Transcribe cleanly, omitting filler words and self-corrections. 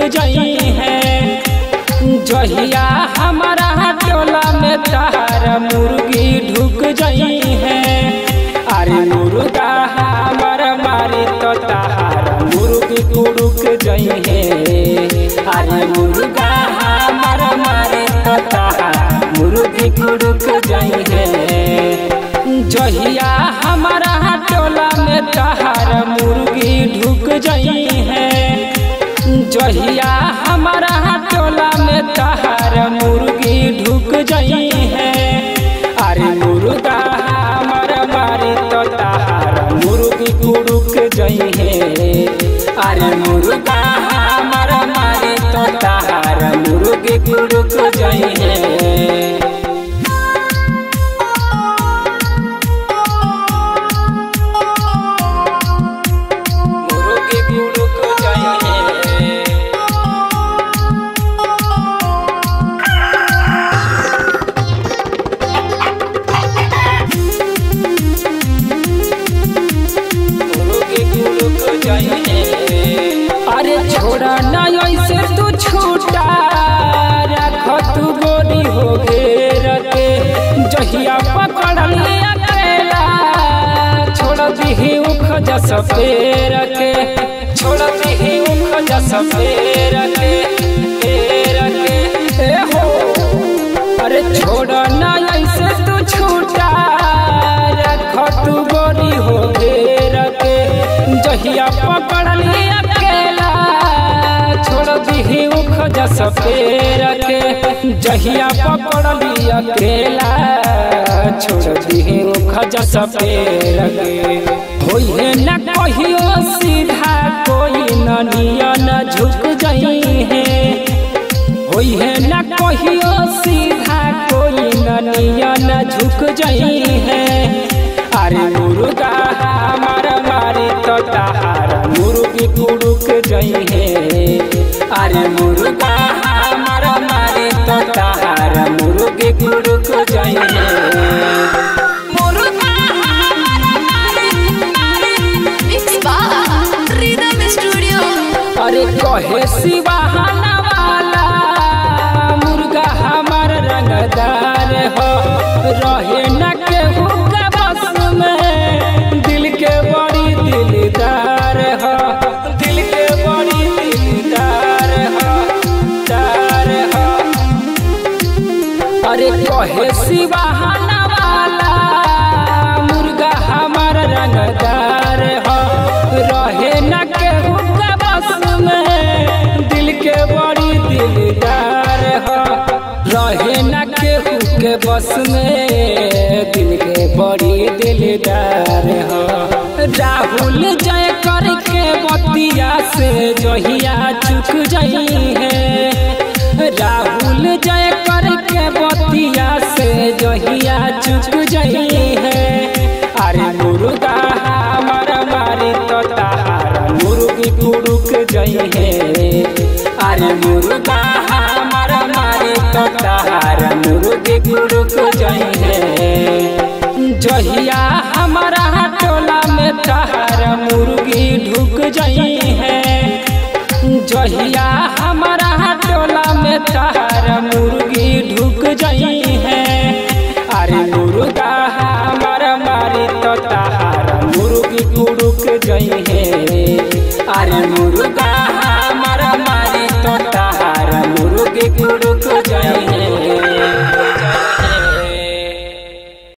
जाई है। जहिया हमारा टोला में तार मुर्गी ढुक जाई है। अरे मुर्गा हमारा मारे तो तार मुर्गी कुड़ुक जाई है। अरे मुर्गा हमारा मारे तो तार मुर्गी कुड़ुक जाई है। जहिया हमारा टोला में तार मुर्गी ढुक जाई है। जहिया हमारा टोला में तार मुर्गी ढुक जाई है। अरे मुर्गा हमारा मारे तो तार मुर्गी कुड़ुक जाई है। अरे मुर्गा हमारा मारे तो तार मुर्गी कुड़ुक जाई है। अरे छोड़ा ना ऐसे तू छूटा रख तू गोरी हो घेर के। जहिया पकड़ ले अकेला छोड़ दी उख जस पेर के। छोड़ दी उख जस पेर के ए हो। अरे छोड़ा ना ऐसे तू छूटा रख तू गोरी हो घेर के। जहिया पकड़ ले दी उख जस पेर के। जहिया पकड़ ली अकेला छोड़ दी उख जस पेर के। होइहे न कहियो सीधा कोई ननियन झुक जाई है। होइहे न कहियो सीधा कोई ननियन झुक जाई है। अरे मुर्गा हमारा मारे तो तार मुर्गी कुड़ुक जाई है। अरे मुर्गा हमारा मारे तो तार मुर्गी कुड़ुक जाई है। मुर्गा हमारा मिक्स बाय रिदम स्टूडियो। अरे कहे सिवाहाना वाला मुर्गा हमारा रंगदार हो। रहे न केहू के बस में दिल के बड़ी दिलदार हो। दिल के बड़ी दिलदार हो। अरे कहे सिवाहाना वाला मुर्गा हमारा रंगदार हो। रहे न केहू के बस में दिल के बड़ी दिलदार हो। रहे न केहू के बस में दिल के बड़ी दिलदार हो। राहुल जय करके बतिया से जहिया चुक जाई है। राहुल जय करके बतिया से जहिया चुक जाई है। अरे मुर्गा हमारा मारे तो तार मुर्गी कुड़ुक जाई है। अरे मुर्गा हमारा मारे तो तार मुर्गी कुड़ुक जाई है। जहिया हमारा टोला में तार मुर्गी ढुक जाई है। जहिया हमारा टोला में तार मुर्गी ढुक जाई है। अरे मुर्गा हमारा मारे तो तार मुर्गी कुड़ुक जाई है। अरे मुर्गा हमारा मारे तो तार मुर्गी कुड़ुक